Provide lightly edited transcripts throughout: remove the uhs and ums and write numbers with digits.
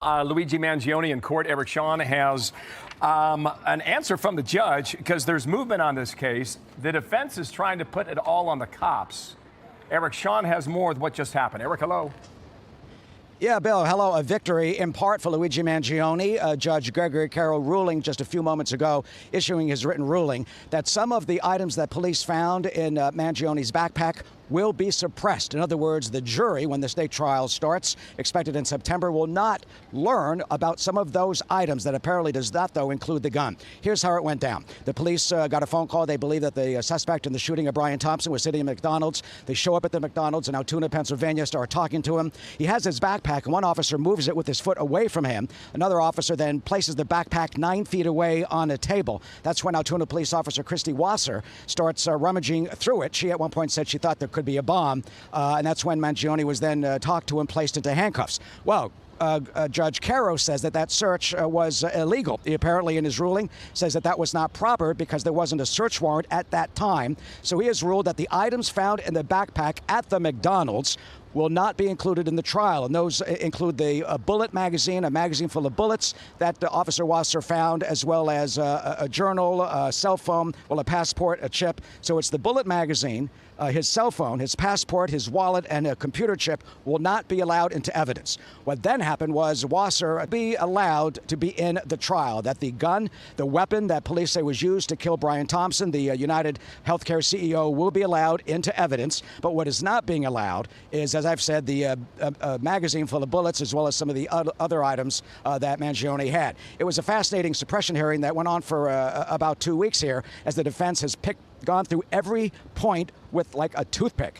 Luigi Mangione in court. Eric Shawn has an answer from the judge because there's movement on this case. The defense is trying to put it all on the cops. Eric Shawn has more with what just happened. Eric, hello. Yeah, Bill, hello. A victory in part for Luigi Mangione. Judge Gregory Carroll ruling just a few moments ago, issuing his written ruling that some of the items that police found in Mangione's backpack will be suppressed. In other words, the jury, when the state trial starts, expected in September, will not learn about some of those items that apparently does not, though, include the gun. Here's how it went down. The police got a phone call. They believe that the suspect in the shooting of Brian Thompson was sitting at McDonald's. They show up at the McDonald's in Altoona, Pennsylvania, start talking to him. He has his backpack, and one officer moves it with his foot away from him. Another officer then places the backpack 9 feet away on a table. That's when Altoona police officer Christy Wasser starts rummaging through it. She at one point said she thought there could be a bomb, and that's when Mangione was then talked to and placed into handcuffs. Well, Judge Carroll says that search was illegal. He apparently, in his ruling, says that was not proper because there wasn't a search warrant at that time. So he has ruled that the items found in the backpack at the McDonald's will not be included in the trial. And those include the bullet magazine, a magazine full of bullets that Officer Wasser found, as well as a journal, a cell phone, well, a passport, a chip. So it's the bullet magazine, his cell phone, his passport, his wallet, and a computer chip will not be allowed into evidence. What then happened was Wasser be allowed to be in the trial, that the gun, the weapon that police say was used to kill Brian Thompson, the United Healthcare CEO, will be allowed into evidence. But what is not being allowed is, as I've said, the magazine full of bullets, as well as some of the other items that Mangione had. It was a fascinating suppression hearing that went on for about 2 weeks here, as the defense has gone through every point with like a toothpick.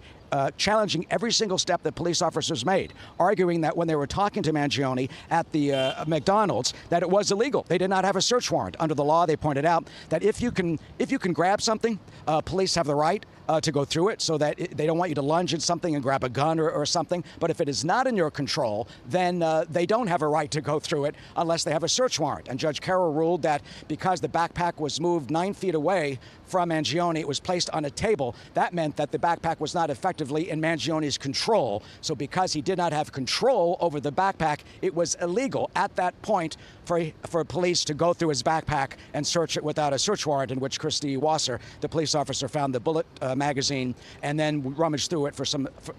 Challenging every single step that police officers made, arguing that when they were talking to Mangione at the McDonald's, that it was illegal. They did not have a search warrant. Under the law, they pointed out that if you can grab something, police have the right to go through it, so that they don't want you to lunge at something and grab a gun or something. But if it is not in your control, then they don't have a right to go through it unless they have a search warrant. And Judge Carroll ruled that because the backpack was moved 9 feet away from Mangione, it was placed on a table. That meant that the backpack was not effectively in Mangione's control. So because he did not have control over the backpack, it was illegal at that point for police to go through his backpack and search it without a search warrant, in which Christy Wasser, the police officer, found the bullet magazine and then rummaged through it for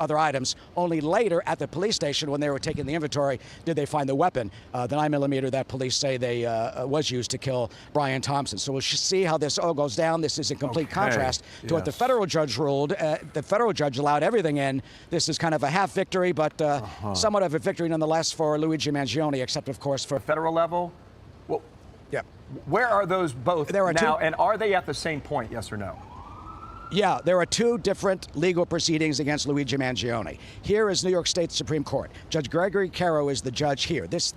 other items. Only later at the police station, when they were taking the inventory, did they find the weapon, the 9mm that police say they was used to kill Brian Thompson. So we'll see how this all goes down. This is in complete contrast to what the federal judge ruled. The federal judge allowed everything in. This is kind of a half victory, but somewhat of a victory nonetheless for Luigi Mangione, except, of course, for Federal level? Well, yeah. Where are those both there are now, two, and are they at the same point, yes or no? Yeah, there are two different legal proceedings against Luigi Mangione. Here is New York State Supreme Court. Judge Gregory Carroll is the judge here. This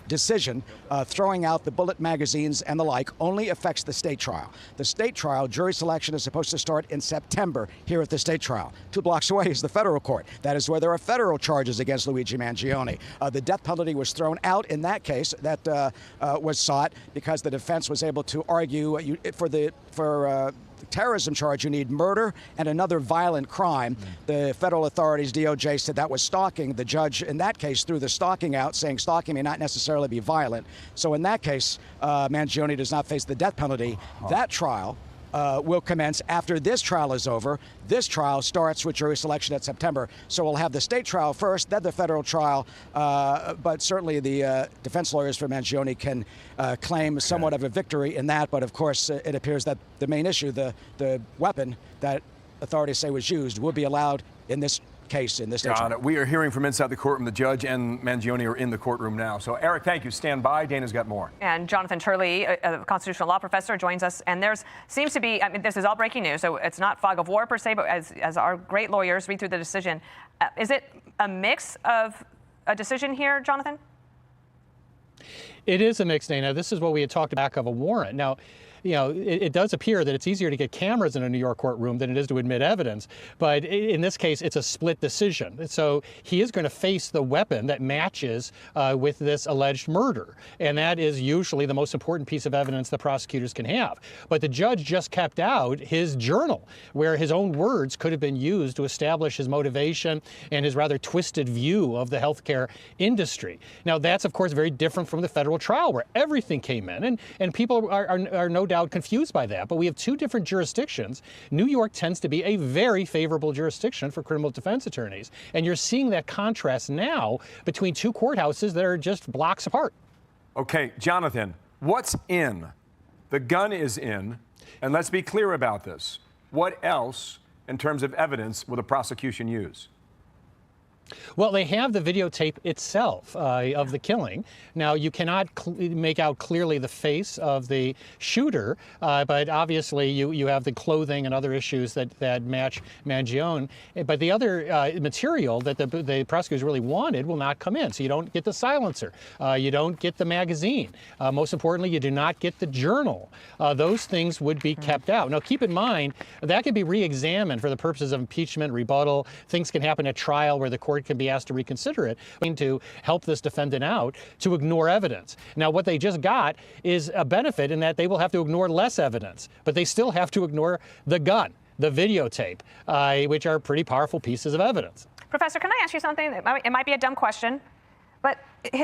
decision, throwing out the bullet magazines and the like, only affects the state trial. The state trial, jury selection is supposed to start in September here at the state trial. 2 blocks away is the federal court. That is where there are federal charges against Luigi Mangione. The death penalty was thrown out in that case. That was sought because the defense was able to argue for the terrorism charge, you need murder and another violent crime. The federal authorities, DOJ, said that was stalking. The judge in that case threw the stalking out, saying stalking may not necessarily be violent. So in that case, Mangione does not face the death penalty. That trial will commence after this trial is over. This trial starts with jury selection at September. So we'll have the state trial first, then the federal trial. But certainly the defense lawyers for Mangione can claim somewhat of a victory in that. But of course, it appears that the main issue, the weapon that authorities say was used, will be allowed in this case, in this state trial. We are hearing from inside the courtroom. The judge and Mangione are in the courtroom now. So, Eric, thank you. Stand by. Dana's got more. And Jonathan Turley, a constitutional law professor, joins us. And there seems to be, I mean, this is all breaking news, so it's not fog of war per se, but as our great lawyers read through the decision, is it a mix of a decision here, Jonathan? It is a mix, Dana. This is what we had talked back of a warrant. Now, it does appear that it's easier to get cameras in a New York courtroom than it is to admit evidence. But in this case, it's a split decision. So he is going to face the weapon that matches with this alleged murder. And that is usually the most important piece of evidence the prosecutors can have. But the judge just kept out his journal, where his own words could have been used to establish his motivation and his rather twisted view of the healthcare industry. Now, that's, of course, very different from the federal trial, where everything came in. And people are no doubt confused by that. But we have two different jurisdictions. New York tends to be a very favorable jurisdiction for criminal defense attorneys. And you're seeing that contrast now between two courthouses that are just blocks apart. Okay, Jonathan, what's in? The gun is in. And let's be clear about this. What else, in terms of evidence, will the prosecution use? Well, they have the videotape itself of the killing. Now, you cannot make out clearly the face of the shooter, but obviously you have the clothing and other issues that match Mangione. But the other material that the prosecutors really wanted will not come in. So you don't get the silencer. You don't get the magazine. Most importantly, you do not get the journal. Those things would be kept out. Now, keep in mind, that can be re-examined for the purposes of impeachment, rebuttal. Things can happen at trial where the court can be asked to reconsider it, to help this defendant out to ignore evidence. Now, what they just got is a benefit in that they will have to ignore less evidence, but they still have to ignore the gun, the videotape, which are pretty powerful pieces of evidence. Professor, can I ask you something? It might be a dumb question, but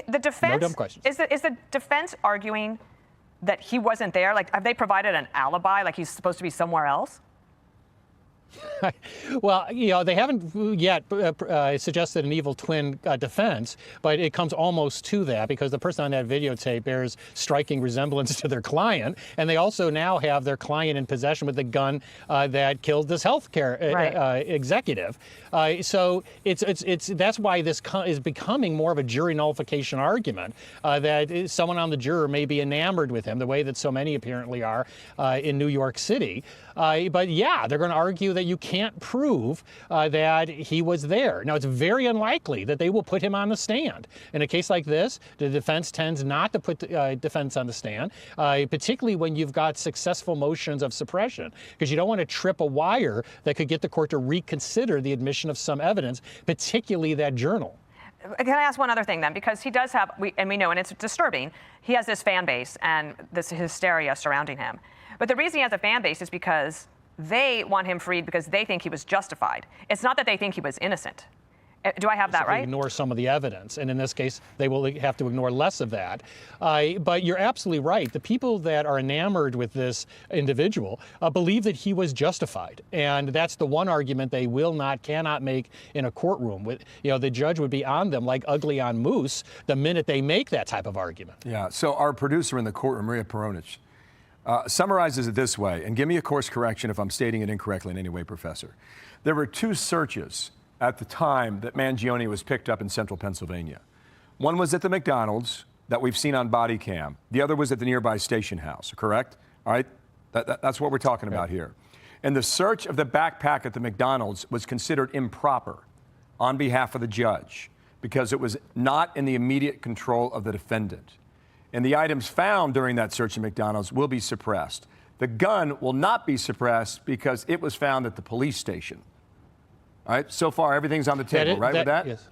the defense... No dumb questions. Is the defense arguing that he wasn't there? Like, have they provided an alibi, like he's supposed to be somewhere else? Well, they haven't yet suggested an evil twin defense, but it comes almost to that because the person on that videotape bears striking resemblance to their client, and they also now have their client in possession with the gun that killed this healthcare executive. So that's why this is becoming more of a jury nullification argument, that someone on the juror may be enamored with him, the way that so many apparently are in New York City. But yeah, they're going to argue that you can't prove that he was there. Now, it's very unlikely that they will put him on the stand. In a case like this, the defense tends not to put defense on the stand, particularly when you've got successful motions of suppression, because you don't want to trip a wire that could get the court to reconsider the admission of some evidence, particularly that journal. Can I ask one other thing then? Because he does have, and we know, and it's disturbing, he has this fan base and this hysteria surrounding him. But the reason he has a fan base is because they want him freed because they think he was justified. It's not that they think he was innocent. Do I have that right? Ignore some of the evidence, and in this case, they will have to ignore less of that. But you're absolutely right. The people that are enamored with this individual believe that he was justified, and that's the one argument they cannot make in a courtroom. The judge would be on them like ugly on moose the minute they make that type of argument. Yeah. So our producer in the courtroom, Maria Peronich, summarizes it this way, and give me a course correction if I'm stating it incorrectly in any way, Professor. There were two searches at the time that Mangione was picked up in central Pennsylvania. One was at the McDonald's that we've seen on body cam. The other was at the nearby station house, correct? All right, that's what we're talking about here. And the search of the backpack at the McDonald's was considered improper on behalf of the judge because it was not in the immediate control of the defendant. And the items found during that search at McDonald's will be suppressed. The gun will not be suppressed because it was found at the police station. All right, so far everything's on the table, right with that? Yes.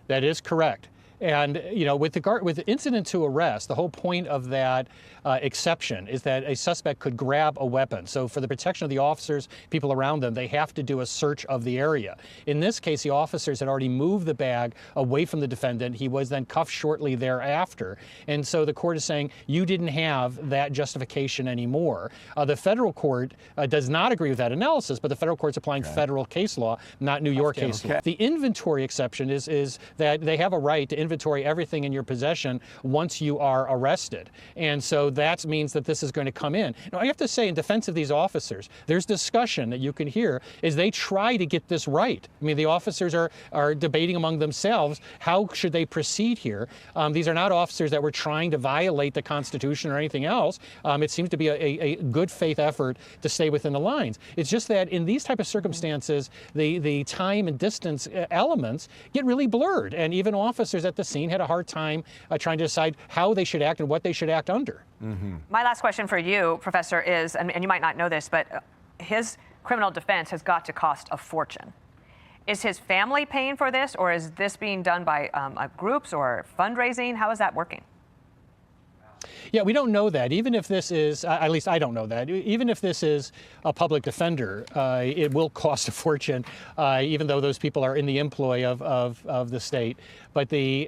That is correct. And, with the incident to arrest, the whole point of that exception is that a suspect could grab a weapon. So for the protection of the officers, people around them, they have to do a search of the area. In this case, the officers had already moved the bag away from the defendant. He was then cuffed shortly thereafter. And so the court is saying, you didn't have that justification anymore. The federal court does not agree with that analysis, but the federal court's applying federal case law, not New York case law. The inventory exception is that they have a right to inventory everything in your possession once you are arrested. And so that means that this is going to come in. Now, I have to say, in defense of these officers, there's discussion that you can hear as they try to get this right. I mean, the officers are debating among themselves, how should they proceed here? These are not officers that were trying to violate the Constitution or anything else. It seems to be a good faith effort to stay within the lines. It's just that in these type of circumstances, the time and distance elements get really blurred. And even officers at the scene had a hard time trying to decide how they should act and what they should act under. My last question for you, Professor, is, and you might not know this, but his criminal defense has got to cost a fortune. Is his family paying for this, or is this being done by groups or fundraising? How is that working? Yeah, we don't know that. Even if this is, at least I don't know that, even if this is a public defender, it will cost a fortune, even though those people are in the employ of the state. But we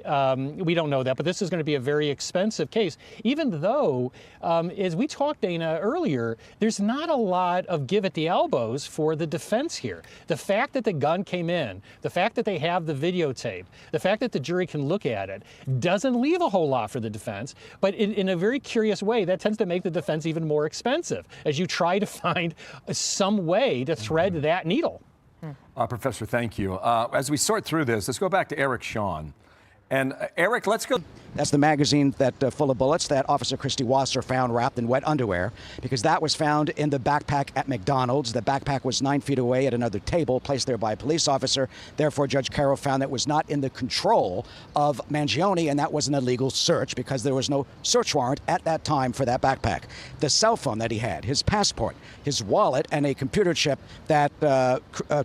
don't know that. But this is going to be a very expensive case, even though, as we talked, Dana, earlier, there's not a lot of give at the elbows for the defense here. The fact that the gun came in, the fact that they have the videotape, the fact that the jury can look at it, doesn't leave a whole lot for the defense. But in a very curious way, that tends to make the defense even more expensive as you try to find some way to thread that needle. Professor, thank you. As we sort through this, let's go back to Eric Shawn. And Eric, let's go. That's the magazine that full of bullets that Officer Christy Wasser found wrapped in wet underwear, because that was found in the backpack at McDonald's. The backpack was 9 feet away at another table, placed there by a police officer. Therefore, Judge Carroll found that it was not in the control of Mangione, and that was an illegal search because there was no search warrant at that time for that backpack. The cell phone that he had, his passport, his wallet, and a computer chip that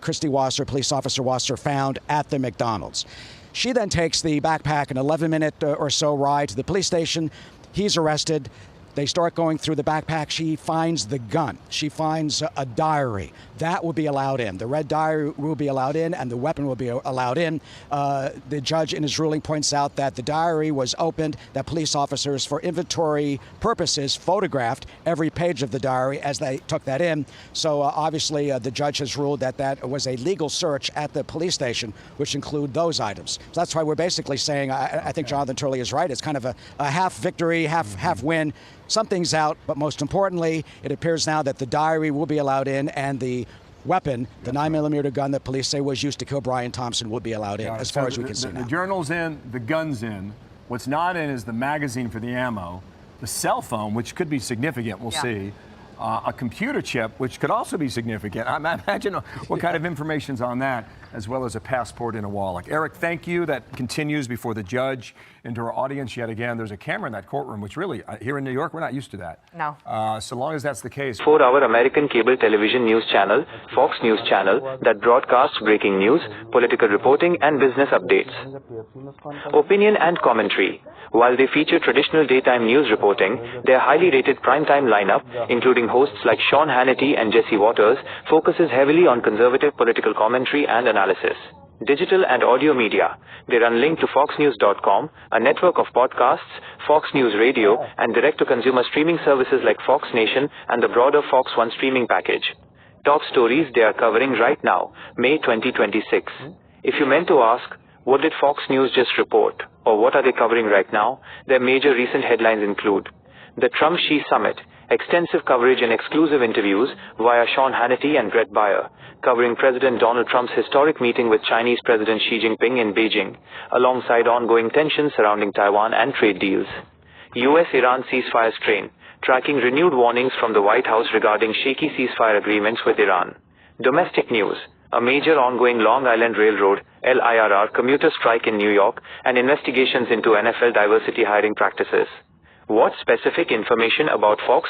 Christy Wasser, police officer Wasser, found at the McDonald's. She then takes the backpack, an 11-minute or so ride to the police station. He's arrested. They start going through the backpack. She finds the gun. She finds a diary. That will be allowed in. The red diary will be allowed in, and the weapon will be allowed in. The judge in his ruling points out that the diary was opened, that police officers, for inventory purposes, photographed every page of the diary as they took that in. So obviously the judge has ruled that that was a legal search at the police station, which include those items. So that's why we're basically saying, I think Jonathan Turley is right, it's kind of a half victory, half win. Something's out, but most importantly, it appears now that the diary will be allowed in, and the weapon, the 9mm gun that police say was used to kill Brian Thompson, will be allowed in, as far as we can see now. The journal's in, the gun's in. What's not in is the magazine for the ammo, the cell phone, which could be significant, we'll see, a computer chip, which could also be significant. I imagine what kind of information's on that, as well as a passport and a wallet. Eric, thank you. That continues before the judge and to our audience yet again. There's a camera in that courtroom, which really, here in New York, we're not used to that. No. So long as that's the case. 4-hour American cable television news channel, Fox News Channel, that broadcasts breaking news, political reporting, and business updates. Opinion and commentary. While they feature traditional daytime news reporting, their highly rated primetime lineup, including hosts like Sean Hannity and Jesse Waters, focuses heavily on conservative political commentary and analysis. Digital and audio media. They run linked to FoxNews.com, a network of podcasts, Fox News Radio, and direct-to-consumer streaming services like Fox Nation and the broader Fox One streaming package. Top stories they are covering right now, May 2026. If you meant to ask, what did Fox News just report, or what are they covering right now, their major recent headlines include the Trump-Xi Summit, extensive coverage and exclusive interviews via Sean Hannity and Brett Baier, covering President Donald Trump's historic meeting with Chinese President Xi Jinping in Beijing, alongside ongoing tensions surrounding Taiwan and trade deals. U.S.-Iran ceasefire strain, tracking renewed warnings from the White House regarding shaky ceasefire agreements with Iran. Domestic news, a major ongoing Long Island Railroad, LIRR, commuter strike in New York, and investigations into NFL diversity hiring practices. What specific information about Fox